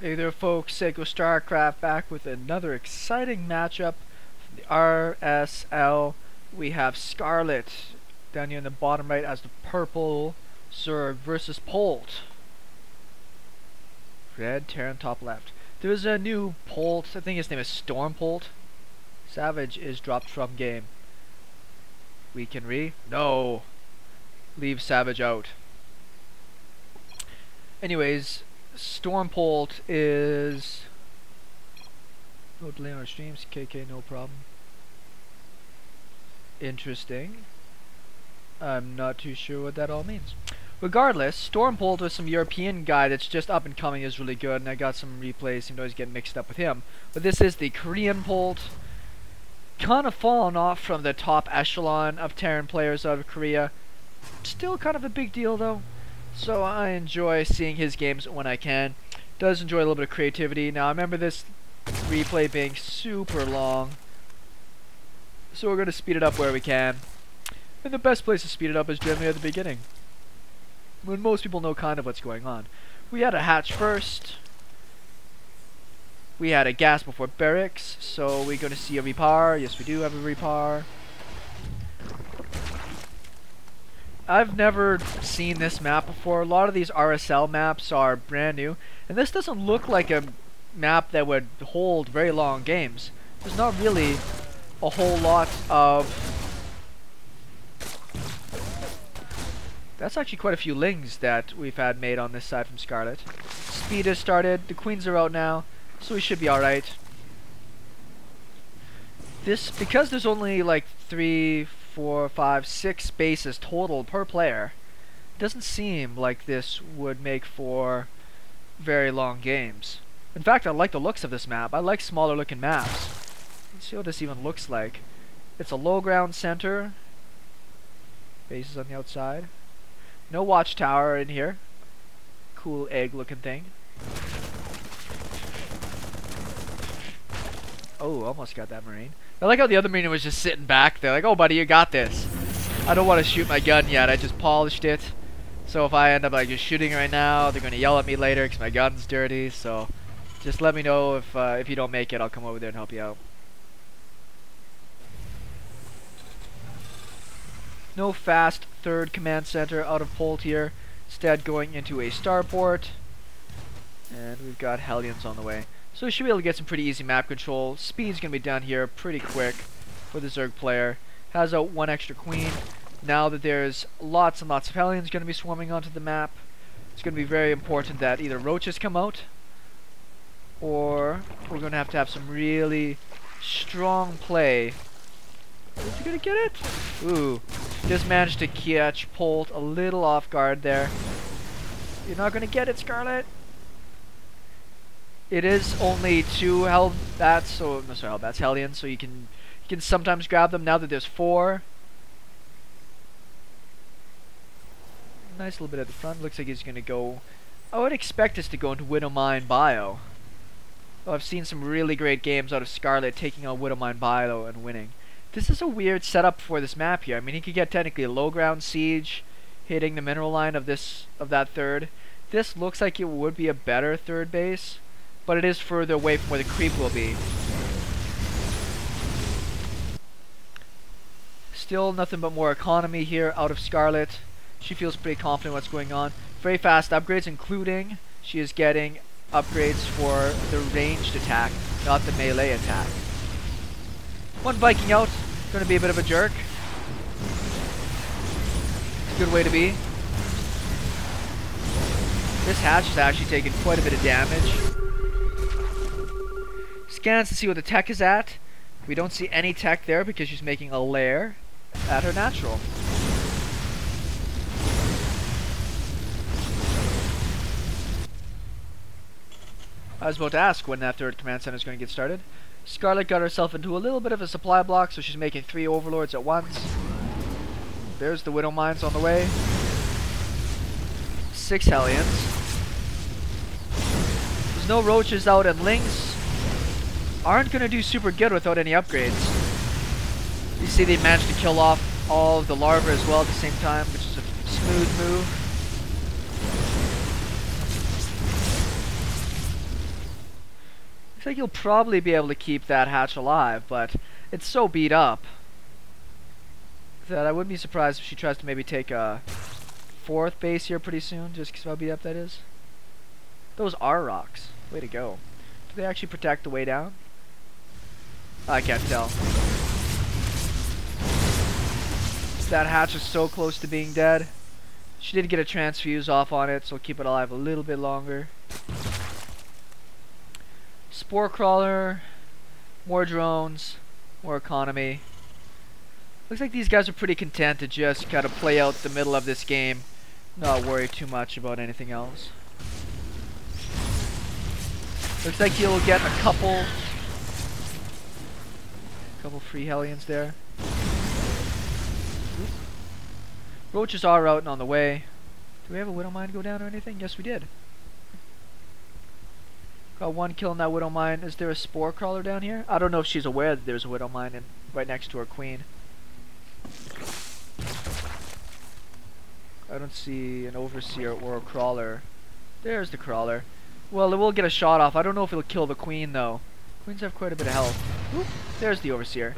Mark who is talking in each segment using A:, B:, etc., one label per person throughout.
A: Hey there folks, SeKo Starcraft back with another exciting matchup from the RSL. We have Scarlett down here in the bottom right as the purple Zerg versus Polt. Red Terran top left. There's a new Polt, I think his name is Storm Polt. Savage is dropped from game. We can No! Leave Savage out. Anyways, Storm Polt is no delay on our streams. KK, no problem. Interesting. I'm not too sure what that all means. Regardless, Storm Polt was some European guy that's just up and coming, is really good, and I got some replays, seem to always get mixed up with him. But this is the Korean Polt. Kind of fallen off from the top echelon of Terran players out of Korea. Still kind of a big deal though. So I enjoy seeing his games when I can. Does enjoy a little bit of creativity. Now I remember this replay being super long, so we're going to speed it up where we can. And the best place to speed it up is generally at the beginning, when most people know kind of what's going on. We had a hatch first. We had a gas before barracks, so we're going to see a repar. Yes, we do have a repar. I've never seen this map before. A lot of these RSL maps are brand new, and this doesn't look like a map that would hold very long games. There's not really a whole lot of... That's actually quite a few lings that we've had made on this side from Scarlett. Speed has started, the queens are out now, so we should be alright. Because there's only like 3, 4, 5, 6 bases total per player, it doesn't seem like this would make for very long games. In fact, I like the looks of this map. I like smaller looking maps. Let's see what this even looks like. It's a low ground center. Bases on the outside. No watchtower in here. Cool egg looking thing. Oh, almost got that Marine. I like how the other Marine was just sitting back there like, oh buddy, you got this. I don't want to shoot my gun yet, I just polished it. So if I end up like just shooting right now, they're going to yell at me later because my gun's dirty. So just let me know if you don't make it, I'll come over there and help you out. No fast third command center out of Polt here. Instead going into a starport. And we've got Hellions on the way. So we should be able to get some pretty easy map control. Speed's going to be down here pretty quick for the Zerg player. Has out one extra queen. Now that there's lots and lots of Hellions going to be swarming onto the map, it's going to be very important that either Roaches come out, or we're going to have some really strong play. Is he going to get it? Ooh. Just managed to catch Polt a little off guard there. You're not going to get it, Scarlett. It is only 2 Hellbats, so no, sorry, Hellbats, Hellions, so you can sometimes grab them. Now that there's 4, nice little bit at the front. Looks like he's gonna go. I would expect us to go into Widowmine Bio. Oh, I've seen some really great games out of Scarlett taking on Widowmine Bio and winning. This is a weird setup for this map here. I mean, he could get technically a low ground siege, hitting the mineral line of that third. This looks like it would be a better third base, but it is further away from where the creep will be. Still nothing but more economy here out of Scarlett. She feels pretty confident what's going on. Very fast upgrades, including she is getting upgrades for the ranged attack, not the melee attack. One Viking out, going to be a bit of a jerk. It's a good way to be. This hatch is actually taking quite a bit of damage. Scans to see what the tech is at. We don't see any tech there because she's making a lair at her natural. I was about to ask when that third command center is going to get started. Scarlett got herself into a little bit of a supply block, so she's making 3 overlords at once. There's the Widow Mines on the way. 6 Hellions. There's no Roaches out, and Lings aren't going to do super good without any upgrades. You see they managed to kill off all of the larvae as well at the same time, which is a smooth move. Looks like you'll probably be able to keep that hatch alive, but it's so beat up that I wouldn't be surprised if she tries to maybe take a 4th base here pretty soon, just because of how beat up that is. Those are rocks. Way to go. Do they actually protect the way down? I can't tell. That hatch is so close to being dead. She did get a transfuse off on it, so we'll keep it alive a little bit longer. Spore crawler, more drones, more economy. Looks like these guys are pretty content to just kind of play out the middle of this game, not worry too much about anything else. Looks like he'll get a couple free Hellions there. Oop. Roaches are out and on the way. Do we have a Widow Mine go down or anything? Yes, we did. Got 1 kill in that Widow Mine. Is there a Spore Crawler down here? I don't know if she's aware that there's a Widow Mine right next to her queen. I don't see an Overseer or a Crawler. There's the Crawler. Well, it will get a shot off. I don't know if it'll kill the queen, though. Queens have quite a bit of health. Oop, there's the Overseer.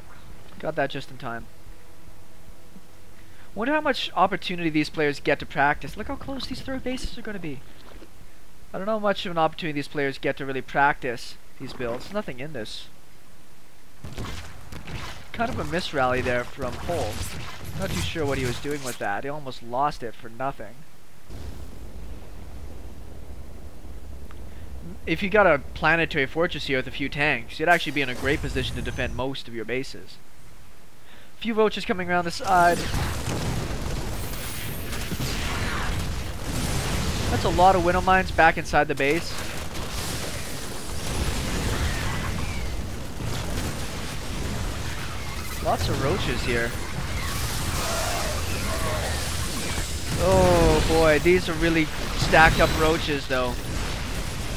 A: Got that just in time. Wonder how much opportunity these players get to practice. Look how close these 3rd bases are going to be. I don't know how much of an opportunity these players get to really practice these builds. There's nothing in this. Kind of a misrally there from Polt. Not too sure what he was doing with that. He almost lost it for nothing. If you got a planetary fortress here with a few tanks, you'd actually be in a great position to defend most of your bases. A few roaches coming around the side. That's a lot of Widow Mines back inside the base. Lots of roaches here. Oh boy, these are really stacked up roaches though.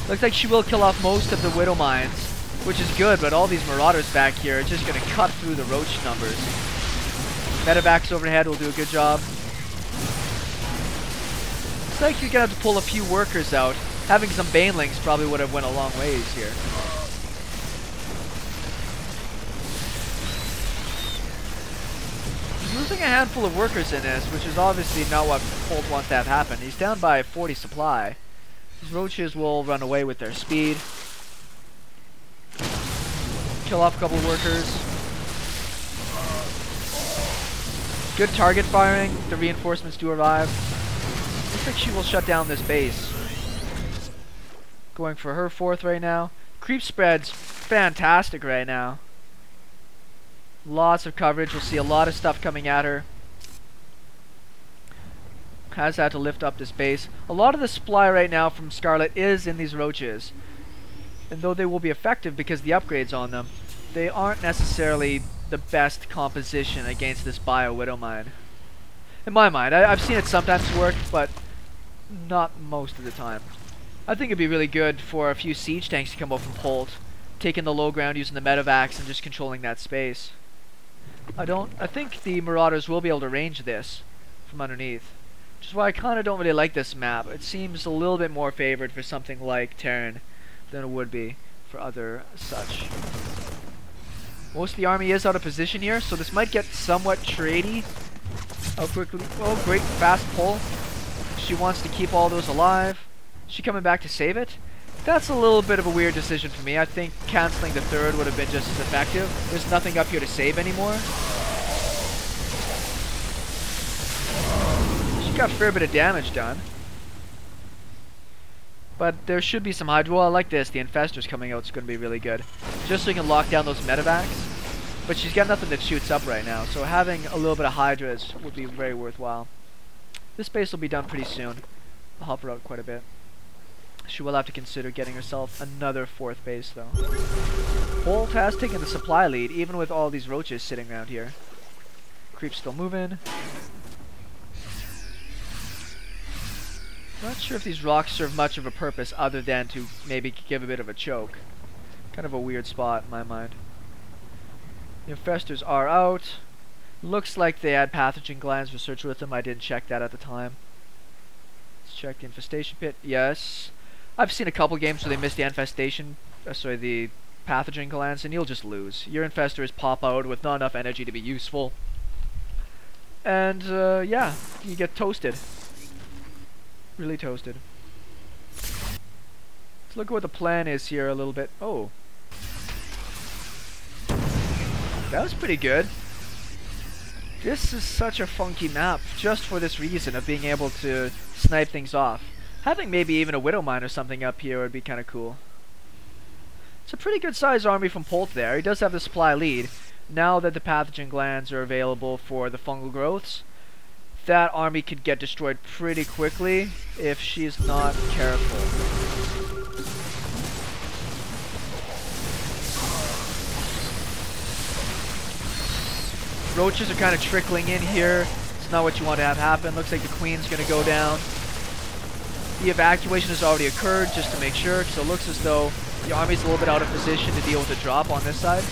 A: Looks like she will kill off most of the Widow Mines, which is good, but all these marauders back here are just going to cut through the roach numbers. Medevacs overhead will do a good job. Looks like you're going to have to pull a few workers out. Having some banelings probably would have went a long ways here. He's losing a handful of workers in this, which is obviously not what Polt wants to have happen. He's down by 40 supply. These roaches will run away with their speed. Kill off a couple of workers. Good target firing. The reinforcements do arrive. Looks like she will shut down this base. Going for her 4th right now. Creep spread's fantastic right now. Lots of coverage. We'll see a lot of stuff coming at her. Has had to lift up this base. A lot of the supply right now from Scarlett is in these roaches. And though they will be effective because the upgrades on them, they aren't necessarily the best composition against this Bio Widow Mine. In my mind, I've seen it sometimes work, but not most of the time. I think it'd be really good for a few siege tanks to come up from Polt, taking the low ground using the medevacs and just controlling that space. I think the marauders will be able to range this from underneath. Which is why I kind of don't really like this map. It seems a little bit more favored for something like Terran than it would be for other such. Most of the army is out of position here, so this might get somewhat tradey. How quickly? Oh, great fast pull. She wants to keep all those alive. Is she coming back to save it? That's a little bit of a weird decision for me. I think canceling the 3rd would have been just as effective. There's nothing up here to save anymore. Got a fair bit of damage done, but there should be some hydro. Well, I like this. The Infestors coming out is going to be really good, just so you can lock down those medevacs. But she's got nothing that shoots up right now, so having a little bit of hydras would be very worthwhile. This base will be done pretty soon. I'll help her out quite a bit. She will have to consider getting herself another 4th base though. Polt has taken the supply lead, even with all these roaches sitting around here. Creep's still moving. Not sure if these rocks serve much of a purpose other than to maybe give a bit of a choke. Kind of a weird spot in my mind. The Infestors are out. Looks like they had pathogen glands research with them. I didn't check that at the time. Let's check the infestation pit. Yes. I've seen a couple games where they missed the infestation the pathogen glands, and you'll just lose. Your Infestors pop out with not enough energy to be useful. And, yeah, you get toasted. Really toasted. Let's look at what the plan is here a little bit. Oh. That was pretty good. This is such a funky map, just for this reason of being able to snipe things off. Having maybe even a Widow Mine or something up here would be kind of cool. It's a pretty good sized army from Polt there. He does have the supply lead. Now that the pathogen glands are available for the fungal growths, that army could get destroyed pretty quickly if she's not careful. Roaches are kind of trickling in here. It's not what you want to have happen. Looks like the queen's going to go down. The evacuation has already occurred, just to make sure, so it looks as though the army's a little bit out of position to deal with a drop on this side.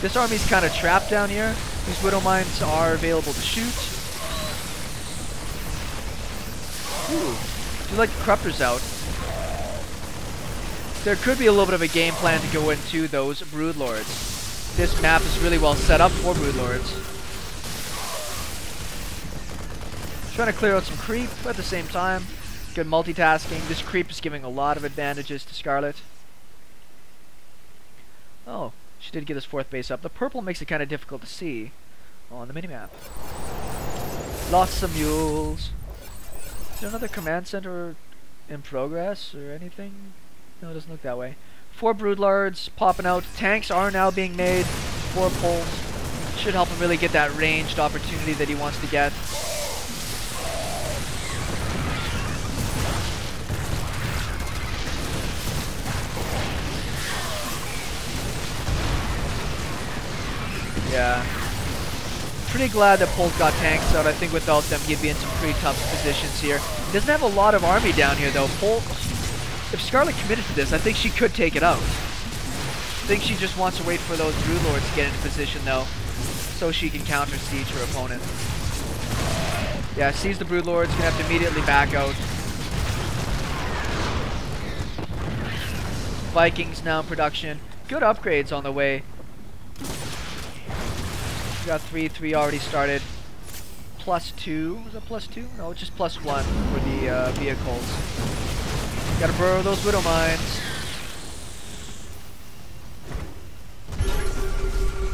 A: This army's kind of trapped down here. These Widow Mines are available to shoot. Ooh, do like the Corruptors out. There could be a little bit of a game plan to go into those broodlords. This map is really well set up for broodlords. Trying to clear out some creep at the same time. Good multitasking. This creep is giving a lot of advantages to Scarlett. Oh, she did get his 4th base up. The purple makes it kind of difficult to see on the minimap. Lots of mules. Is there another command center in progress or anything? No, it doesn't look that way. 4 broodlords popping out. Tanks are now being made for Polt. Should help him really get that ranged opportunity that he wants to get. Yeah. Pretty glad that Polt got tanks out. I think without them he'd be in some pretty tough positions here. He doesn't have a lot of army down here though. Polt, if Scarlett committed to this, I think she could take it out. I think she just wants to wait for those broodlords to get into position though, so she can counter siege her opponent. Yeah, sees the broodlords, gonna have to immediately back out. Vikings now in production. Good upgrades on the way. We got 3 already started. +2, was that +2? No, it's just +1 for the vehicles. Gotta burrow those Widow Mines.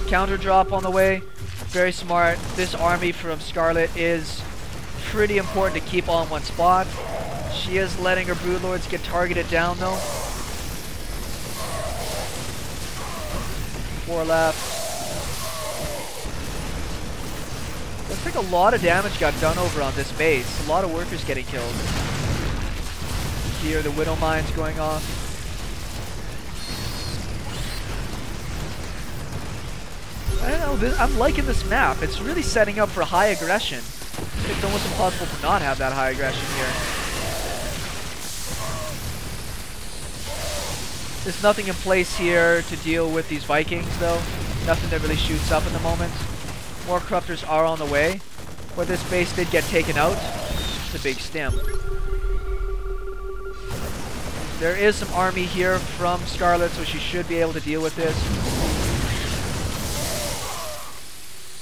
A: Counter drop on the way. Very smart. This army from Scarlett is pretty important to keep on one spot. She is letting her broodlords get targeted down though. 4 left. Looks like a lot of damage got done over on this base. A lot of workers getting killed. Here, the Widow Mines going off. I don't know, I'm liking this map. It's really setting up for high aggression. It's almost impossible to not have that high aggression here. There's nothing in place here to deal with these Vikings, though. Nothing that really shoots up at the moment. More Corruptors are on the way. Where this base did get taken out, it's a big stem. There is some army here from Scarlett, so she should be able to deal with this.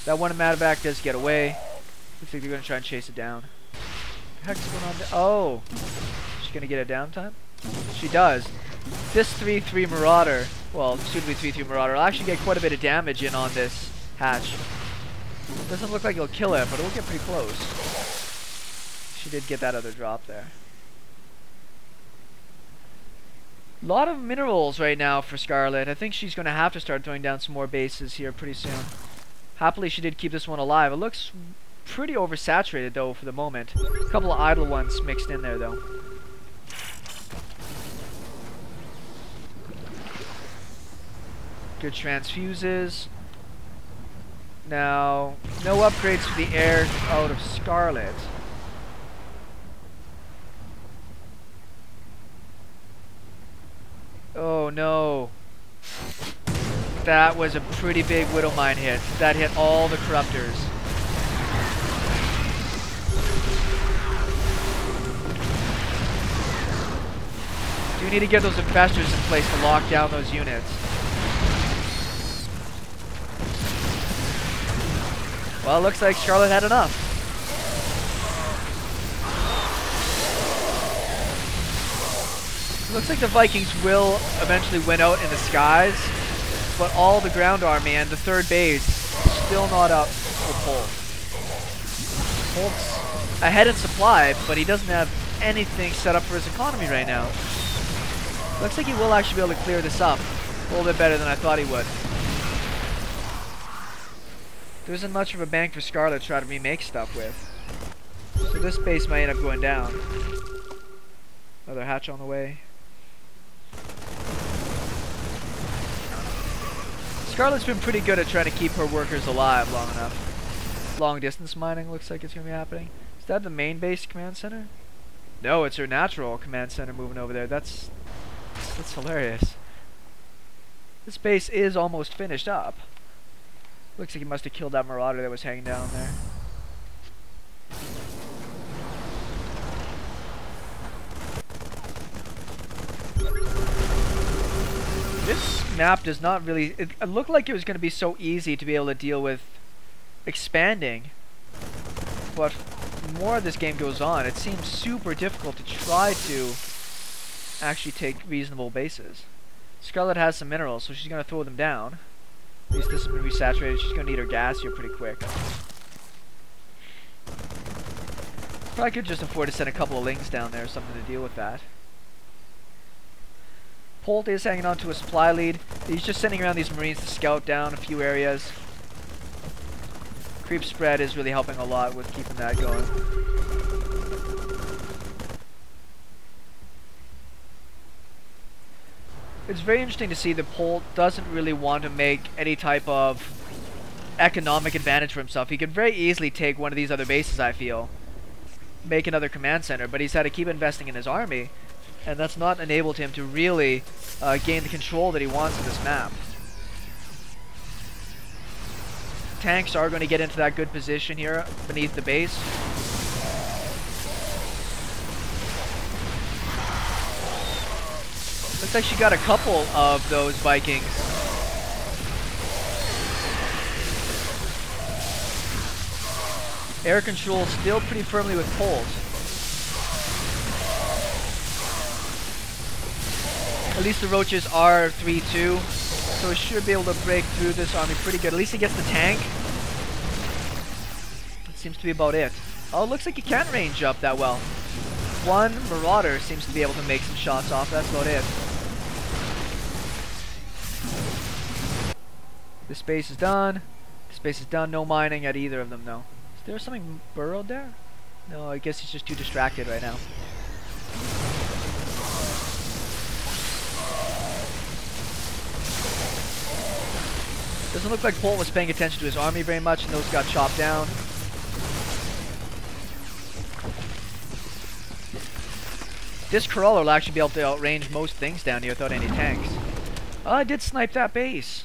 A: That one Matabac does get away. Looks like they're going to try and chase it down. What the heck's going on there? Oh! She's going to get a downtime? She does. This 3-3 Marauder, well, soon to be 3-3 Marauder, will actually get quite a bit of damage in on this hatch. Doesn't look like it'll kill it, but it will get pretty close. She did get that other drop there. A lot of minerals right now for Scarlett. I think she's going to have to start throwing down some more bases here pretty soon. Happily, she did keep this one alive. It looks pretty oversaturated, though, for the moment. A couple of idle ones mixed in there, though. Good transfuses. Now, no upgrades for the air out of Scarlett. Oh no. That was a pretty big Widow Mine hit. That hit all the Corruptors. We need to get those infestors in place to lock down those units. Well, it looks like Scarlett had enough. It looks like the Vikings will eventually win out in the skies, but all the ground army and the third base still not up for Polt. Polt's ahead in supply, but he doesn't have anything set up for his economy right now. Looks like he will actually be able to clear this up a little bit better than I thought he would. There isn't much of a bank for Scarlett to try to remake stuff with. So this base might end up going down. Another hatch on the way. Scarlett's been pretty good at trying to keep her workers alive long enough. Long distance mining looks like it's going to be happening. Is that the main base command center? No, it's her natural command center moving over there. That's hilarious. This base is almost finished up. Looks like he must have killed that marauder that was hanging down there. This map does not really... It looked like it was going to be so easy to be able to deal with expanding. But the more this game goes on, it seems super difficult to try to actually take reasonable bases. Scarlett has some minerals, so she's going to throw them down. At least this has been resaturated. She's going to need her gas here pretty quick. Probably could just afford to send a couple of lings down there or something to deal with that. Polt is hanging on to a supply lead. He's just sending around these marines to scout down a few areas. Creep spread is really helping a lot with keeping that going. It's very interesting to see that Polt doesn't really want to make any type of economic advantage for himself. He could very easily take one of these other bases, I feel. Make another command center, but he's had to keep investing in his army, and that's not enabled him to really gain the control that he wants of this map. Tanks are going to get into that good position here beneath the base. Looks like she got a couple of those Vikings. Air control still pretty firmly with Polt. At least the Roaches are 3-2, so he should be able to break through this army pretty good. At least he gets the tank. That seems to be about it. Oh, it looks like he can't range up that well. One marauder seems to be able to make some shots off. That's about it. This base is done. This base is done. No mining at either of them, though. Is there something burrowed there? No, I guess he's just too distracted right now. Doesn't look like Polt was paying attention to his army very much, and those got chopped down. This crawler will actually be able to outrange most things down here without any tanks. Oh, I did snipe that base.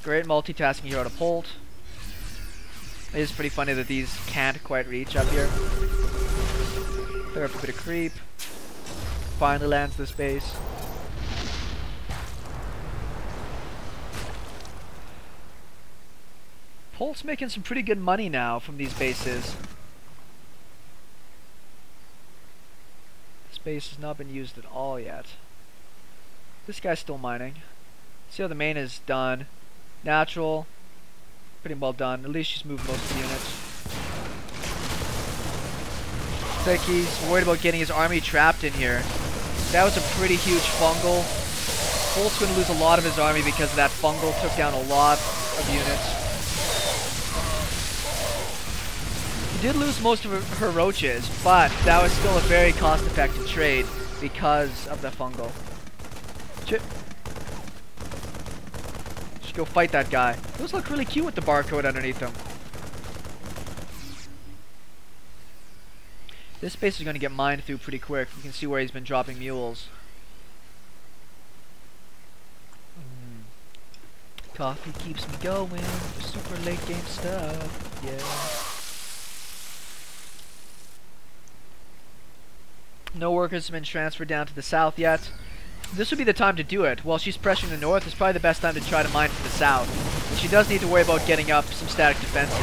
A: Great multitasking here out of Polt. It is pretty funny that these can't quite reach up here. Clear up a bit of creep. Finally lands this base. Polt's making some pretty good money now from these bases. This base has not been used at all yet. This guy's still mining. See how the main is done. Natural. Pretty well done. At least she's moved most of the units. Looks like he's worried about getting his army trapped in here. That was a pretty huge fungal. Polt's going to lose a lot of his army because that fungal took down a lot of units. He did lose most of her roaches, but that was still a very cost-effective trade because of the fungal. Just go fight that guy. Those look really cute with the barcode underneath them. This space is going to get mined through pretty quick. You can see where he's been dropping mules. Coffee keeps me going. Super late game stuff. Yeah. No workers have been transferred down to the south yet. This would be the time to do it. While she's pressuring the north, it's probably the best time to try to mine from the south. And she does need to worry about getting up some static defenses.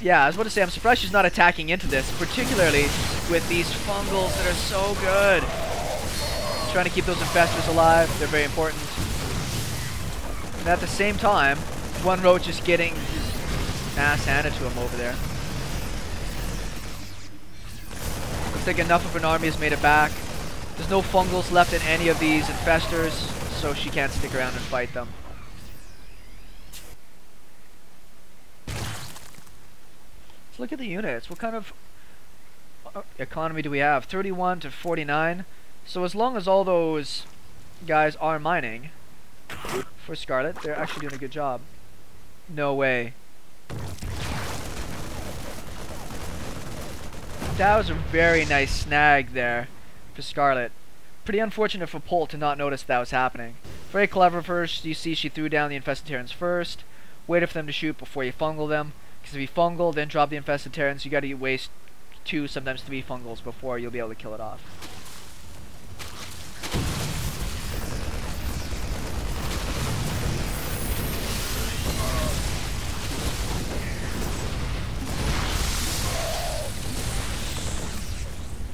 A: Yeah, I was about to say, I'm surprised she's not attacking into this, particularly with these fungals that are so good. Trying to keep those infestors alive, they're very important. And at the same time, one Roach is getting his ass handed to him over there. Looks like enough of an army has made it back. There's no fungals left in any of these infestors, so she can't stick around and fight them. Let's look at the units. What kind of economy do we have? 31 to 49. So as long as all those guys are mining for Scarlett, they're actually doing a good job. No way. That was a very nice snag there for Scarlett. Pretty unfortunate for Polt to not notice that was happening. Very clever first. You see she threw down the infested Terrans first. Waited for them to shoot before you fungal them. Because if you fungal, then drop the infested Terrans, you gotta waste 2, sometimes 3 fungals before you'll be able to kill it off.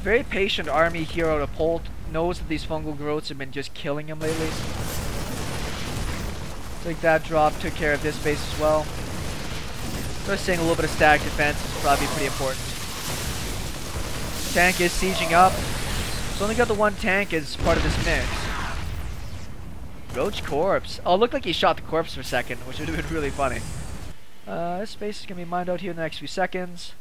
A: Very patient army here out of Polt. Knows that these fungal growths have been just killing him lately. I think that drop took care of this base as well. So I was saying a little bit of static defense is probably pretty important. Tank is sieging up. It's only got the one tank as part of this mix. Roach corpse. Oh, it looked like he shot the corpse for a second, which would have been really funny. This base is going to be mined out here in the next few seconds.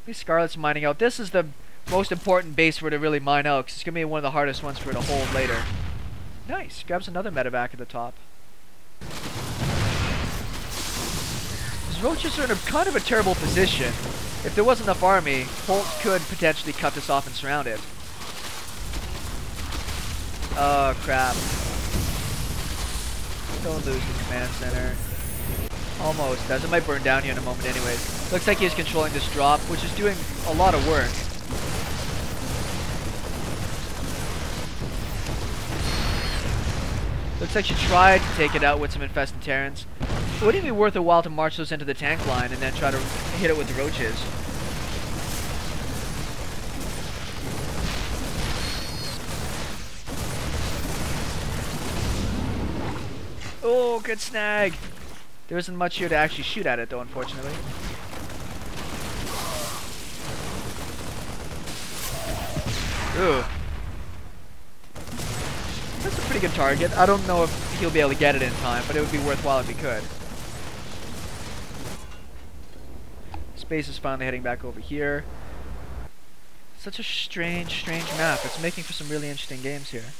A: These Scarlett's mining out. This is the most important base for her to really mine out, because it's going to be one of the hardest ones for her to hold later. Nice. Grabs another medevac at the top. These Roaches are in kind of a terrible position. If there wasn't enough army, Polt could potentially cut this off and surround it. Oh, crap. Don't lose the command center. Almost does. It might burn down here in a moment anyways. Looks like he's controlling this drop, which is doing a lot of work. Looks like she tried to take it out with some infested Terrans. It wouldn't be worth a while to march those into the tank line and then try to hit it with the Roaches. Oh, good snag! There isn't much here to actually shoot at it though, unfortunately. Ooh. That's a pretty good target. I don't know if he'll be able to get it in time, but it would be worthwhile if he could. Space is finally heading back over here. Such a strange map. It's making for some really interesting games here.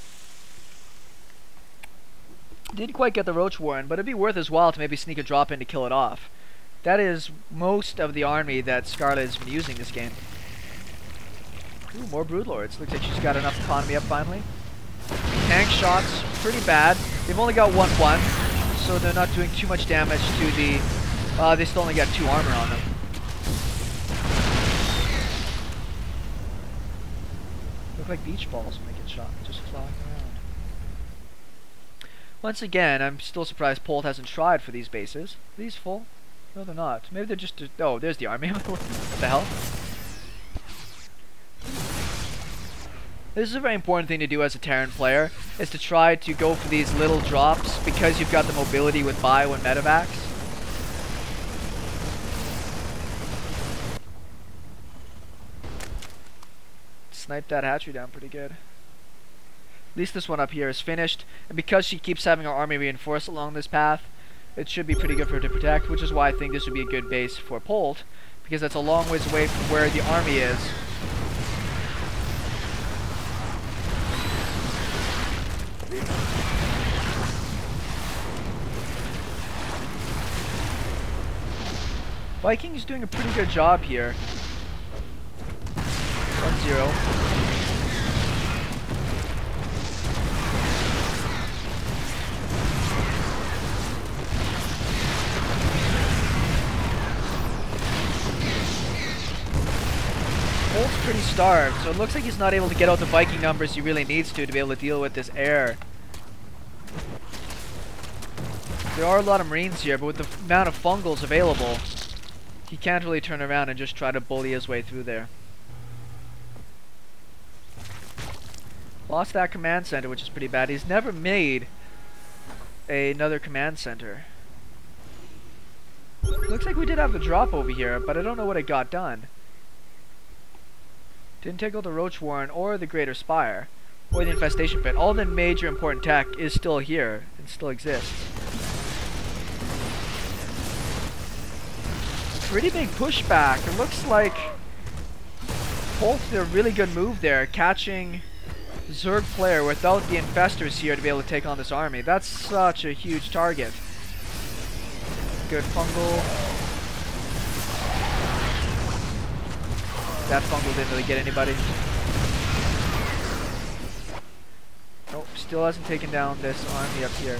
A: Didn't quite get the Roach Warren, but it'd be worth his while to maybe sneak a drop in to kill it off. That is most of the army that Scarlett has been using this game. Ooh, more broodlords. Looks like she's got enough economy up finally. Tank shots, pretty bad. They've only got 1-1, so they're not doing too much damage to the... they still only got 2 armor on them. Look like beach balls when they get shot, just flying around. Once again, I'm still surprised Polt hasn't tried for these bases. Are these full? No, they're not. Maybe they're just... oh, there's the army. What the hell? This is a very important thing to do as a Terran player, is to try to go for these little drops because you've got the mobility with bio and medevacs. Sniped that hatchery down pretty good. At least this one up here is finished, and because she keeps having her army reinforced along this path, it should be pretty good for her to protect, which is why I think this would be a good base for Polt, because that's a long ways away from where the army is. Viking's doing a pretty good job here. 1-0. Polt's pretty starved, so it looks like he's not able to get out the Viking numbers he really needs to be able to deal with this air. There are a lot of Marines here, but with the amount of fungals available, he can't really turn around and just try to bully his way through there. Lost that command center, which is pretty bad. He's never made another command center. Looks like we did have a drop over here, but I don't know what it got done. Didn't take out the Roach Warren or the Greater Spire or the Infestation Pit. All the major important tech is still here and still exists. Pretty big pushback. It looks like Polt did a really good move there, catching Zerg player without the Infestors here to be able to take on this army. That's such a huge target. Good fungal. That fungal didn't really get anybody. Nope, still hasn't taken down this army up here.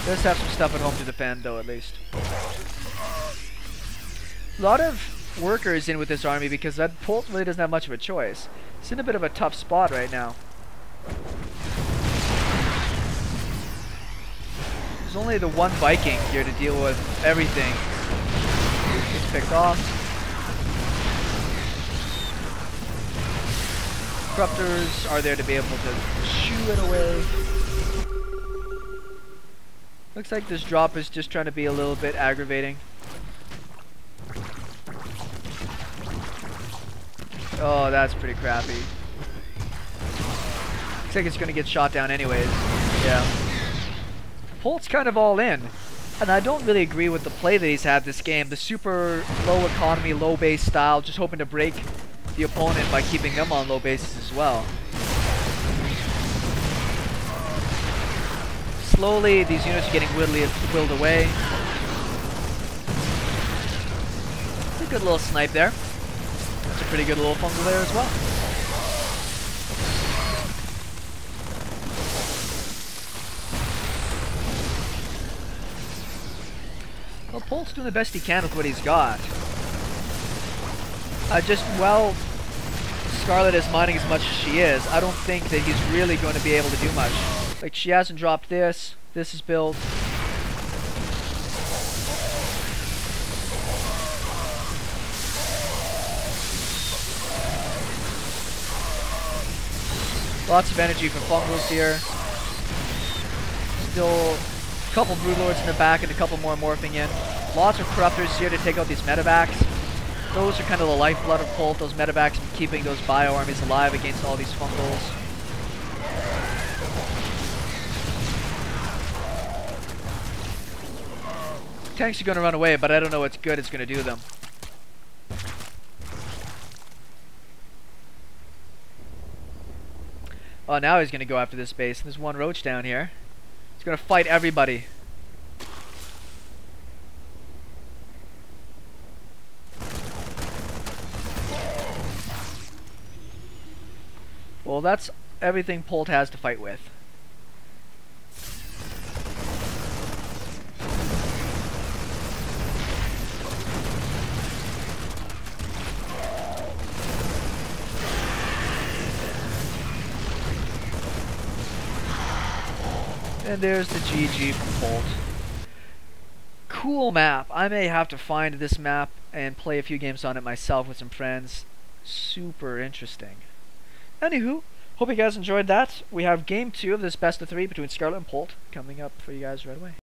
A: Does have some stuff at home to defend though, at least. A lot of workers in with this army because that Polt really doesn't have much of a choice. It's in a bit of a tough spot right now. There's only the one Viking here to deal with everything. Gets picked off. Corruptors are there to be able to shoo it away. Looks like this drop is just trying to be a little bit aggravating. Oh, that's pretty crappy. Looks like it's gonna get shot down anyways. Yeah. Polt's kind of all in. And I don't really agree with the play that he's had this game. The super low economy, low base style, just hoping to break the opponent by keeping them on low bases as well. Slowly, these units are getting whittled away. It's a good little snipe there. That's a pretty good little fungal there as well. Well, Polt's doing the best he can with what he's got. While Scarlett is mining as much as she is, I don't think that he's really going to be able to do much. Like, she hasn't dropped this. This is built. Lots of energy from fungals here. Still a couple broodlords in the back and a couple more morphing in. Lots of corruptors here to take out these medevacs. Those are kind of the lifeblood of Polt, those medevacs keeping those bio armies alive against all these fungals. Tanks are going to run away, but I don't know what good it's going to do them. Oh, now he's going to go after this base. There's one Roach down here. He's going to fight everybody. Well, that's everything Polt has to fight with. And there's the GG from Polt. Cool map. I may have to find this map and play a few games on it myself with some friends. Super interesting. Anywho, hope you guys enjoyed that. We have game 2 of this best of 3 between Scarlett and Polt coming up for you guys right away.